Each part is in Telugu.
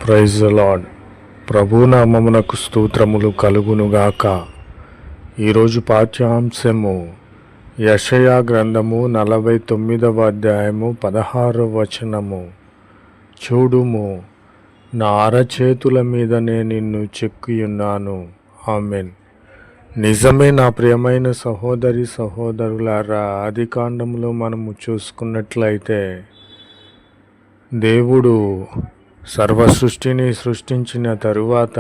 Praise the lord. ప్రభునామమునకు స్తోత్రములు కలుగునుగాక. ఈరోజు పాఠ్యాంశము యెషయా గ్రంథము 49వ అధ్యాయము 16వ వచనము. చూడుము, నా అరచేతుల మీదనే నిన్ను చెక్కియున్నాను. ఆమెన్. నిజమే నా ప్రియమైన సహోదరి సహోదరులారా, ఆదికాండంలో మనము చూసుకున్నట్లయితే దేవుడు సర్వ సృష్టిని సృష్టించిన తరువాత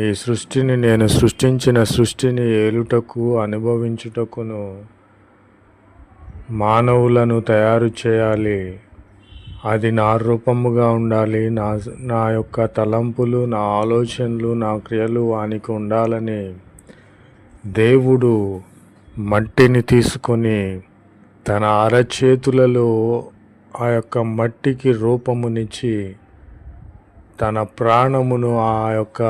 ఈ సృష్టిని నేను సృష్టించిన సృష్టిని ఏలుటకు అనుభవించుటకును మానవులను తయారు చేయాలి. అది నా రూపముగా ఉండాలి. నా యొక్క తలంపులు, నా ఆలోచనలు, నా క్రియలు వానికి ఉండాలని దేవుడు మట్టిని తీసుకొని తన అరచేతులలో ఆ యొక్క మట్టికి రూపమునిచ్చి తన ప్రాణమును ఆ యొక్క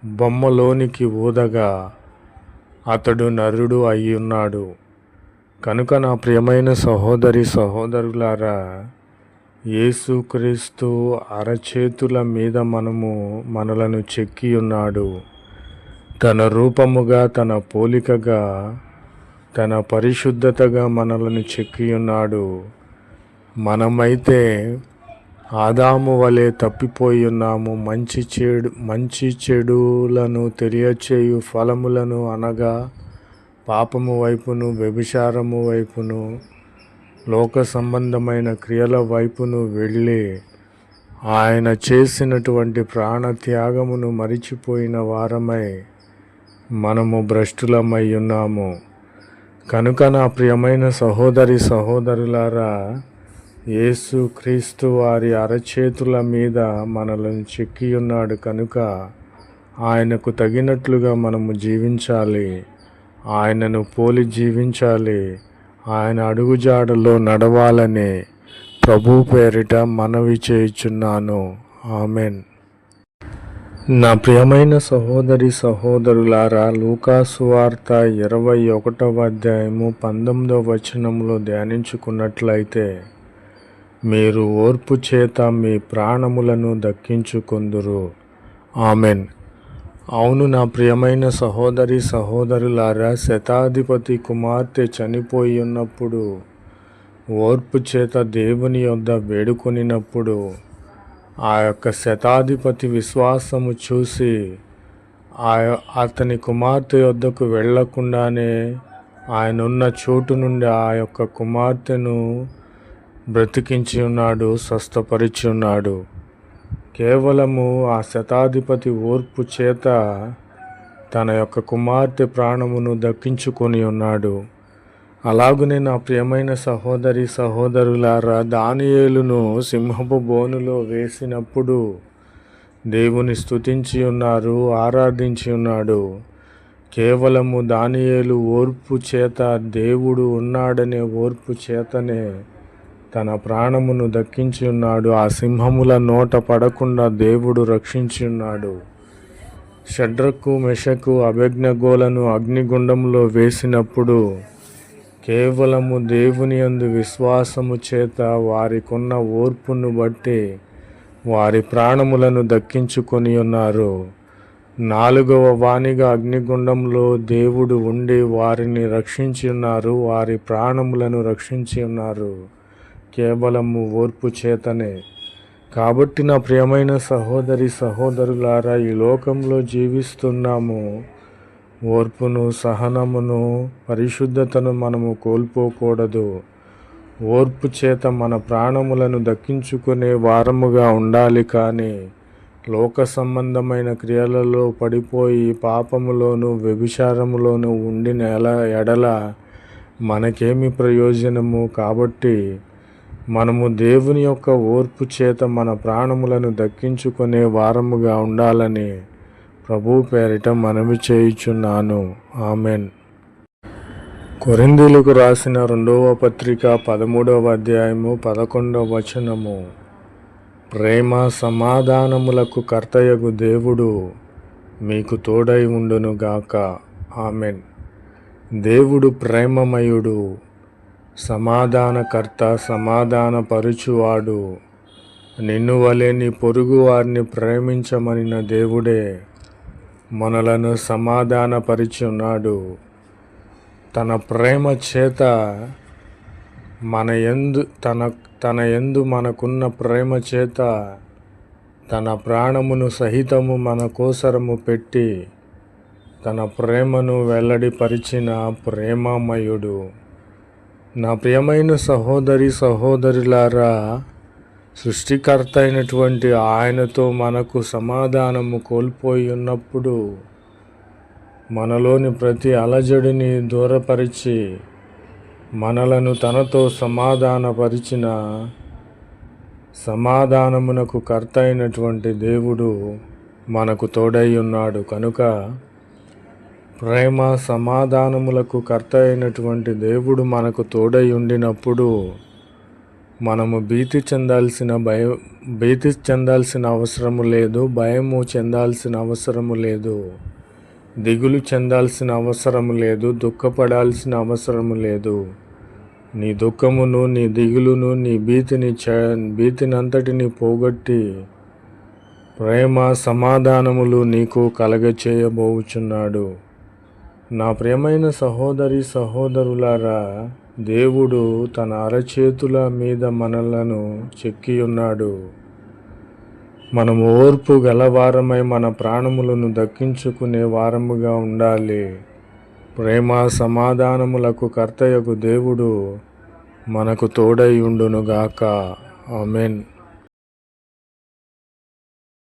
బొమ్మలోనికి ఊదగా అతడు నరుడు అయి ఉన్నాడు. కనుక నా ప్రియమైన సహోదరి సహోదరులారా, యేసుక్రీస్తు అరచేతుల మీద మనలను చెక్కి ఉన్నాడు. తన రూపముగా, తన పోలికగా, తన పరిశుద్ధతగా మనలను చెక్కి ఉన్నాడు. మనమైతే ఆదాము వలె తప్పిపోయి ఉన్నాము. మంచి చెడులను తెలియచేయు ఫలములను అనగా పాపము వైపును, వ్యభిచారము వైపును, లోక సంబంధమైన క్రియల వైపును వెళ్ళి ఆయన చేసినటువంటి ప్రాణత్యాగమును మరిచిపోయిన వారమై మనము భ్రష్టులమై ఉన్నాము. కనుక నా ప్రియమైన సహోదరి సహోదరులారా, యేసుక్రీస్తు వారి అరచేతుల మీద మనలను చెక్కి ఉన్నాడు. కనుక ఆయనకు తగినట్లుగా మనము జీవించాలి, ఆయనను పోలి జీవించాలి, ఆయన అడుగుజాడలో నడవాలని ప్రభు పేరిట మనవి చేయుచున్నాను. ఆమెన్. నా ప్రియమైన సహోదరి సహోదరులారా, లూకా సువార్త 21వ అధ్యాయము 19వ వచనంలో ధ్యానించుకున్నట్లయితే, మీరు ఓర్పు చేత మీ ప్రాణములను దక్కించుకొందురు. ఆమెన్. అవును నా ప్రియమైన సహోదరి సహోదరులారా, శతాధిపతి కుమార్తె చనిపోయి ఉన్నప్పుడు ఓర్పు చేత దేవుని యొద్ద వేడుకొనినప్పుడు ఆ యొక్క శతాధిపతి విశ్వాసము చూసి అతని కుమార్తె యొద్దకు వెళ్లకుండానే ఆయన ఉన్న చోటు నుండి ఆ యొక్క కుమార్తెను బ్రతికించి ఉన్నాడు, స్వస్థపరిచి ఉన్నాడు. కేవలము ఆ శతాధిపతి ఓర్పు చేత తన యొక్క కుమార్తె ప్రాణమును దక్కించుకొని ఉన్నాడు. అలాగునే నా ప్రియమైన సహోదరి సహోదరులారా, దానియేలును సింహపు బోనులో వేసినప్పుడు దేవుని స్తుతించి ఉన్నారు, ఆరాధించి ఉన్నాడు. కేవలము దానియేలు ఓర్పు చేత, దేవుడు ఉన్నాడనే ఓర్పు చేతనే తన ప్రాణమును దక్కించి ఉన్నాడు. ఆ సింహముల నోట పడకుండా దేవుడు రక్షించి ఉన్నాడు. షడ్రకు, మెషకు, అబేద్నెగోలను అగ్నిగుండంలో వేసినప్పుడు కేవలము దేవుని యందు విశ్వాసము చేత, వారికున్న ఓర్పును బట్టి వారి ప్రాణములను దక్కించుకొని ఉన్నారు. 4వ వానిగా అగ్నిగుండంలో దేవుడు ఉండి వారిని రక్షించి ఉన్నారు, వారి ప్రాణములను రక్షించి ఉన్నారు, కేవలము ఓర్పు చేతనే. కాబట్టి నా ప్రియమైన సహోదరి సహోదరులారా, ఈ లోకంలో జీవిస్తున్నాము. ఓర్పును, సహనమును, పరిశుద్ధతను మనము కోల్పోకూడదు. ఓర్పు చేత మన ప్రాణములను దక్కించుకునే వారముగా ఉండాలి. కానీ లోక సంబంధమైన క్రియలలో పడిపోయి పాపములోను, వ్యభిచారములోను ఉండిన ఎడల మనకేమి ప్రయోజనము? కాబట్టి మనము దేవుని యొక్క ఓర్పు చేత మన ప్రాణములను దక్కించుకునే వారముగా ఉండాలని ప్రభు పేరిట మనవి చేయుచున్నాను. ఆమెన్. కొరింథీయులకు రాసిన 2వ పత్రిక 13వ అధ్యాయము 11వ వచనము. ప్రేమ సమాధానములకు కర్తయగు దేవుడు మీకు తోడై ఉండునుగాక. ఆమెన్. దేవుడు ప్రేమమయుడు, సమాధానకర్త, సమాధానపరుచువాడు. నిన్ను వలె నీ పొరుగు వారిని ప్రేమించమనిన దేవుడే మనలను సమాధానపరిచి ఉన్నాడు. తన ప్రేమ చేత తన యందు మనకున్న ప్రేమ చేత తన ప్రాణమును సహితము మన కోసరము పెట్టి తన ప్రేమను వెల్లడిపరిచిన ప్రేమమయుడు. నా ప్రియమైన సహోదరి సహోదరులారా, సృష్టికర్త అయినటువంటి ఆయనతో మనకు సమాధానము కోల్పోయి ఉన్నప్పుడు మనలోని ప్రతి అలజడిని దూరపరిచి మనలను తనతో సమాధానపరిచిన సమాధానమునకు కర్త అయినటువంటి దేవుడు మనకు తోడై ఉన్నాడు. కనుక ప్రేమ సమాధానములకు కర్త అయినటువంటి దేవుడు మనకు తోడై ఉండినప్పుడు మనము భీతి చెందాల్సిన అవసరము లేదు, భయము చెందాల్సిన అవసరము లేదు, దిగులు చెందాల్సిన అవసరము లేదు, దుఃఖపడాల్సిన అవసరము లేదు. నీ దుఃఖమును, నీ దిగులును, నీ భీతినంతటిని పోగొట్టి ప్రేమ సమాధానములు నీకు కలగచేయబోచున్నాడు. నా ప్రియమైన సహోదరి సహోదరులారా, దేవుడు తన అరచేతుల మీద మనలను చెక్కియున్నాడు. మనము ఓర్పు గలవారమై మన ప్రాణములను దక్కించుకునే వారముగా ఉండాలి. ప్రేమ సమాధానములకు కర్తయగు దేవుడు మనకు తోడై ఉండునుగాక. ఆమేన్.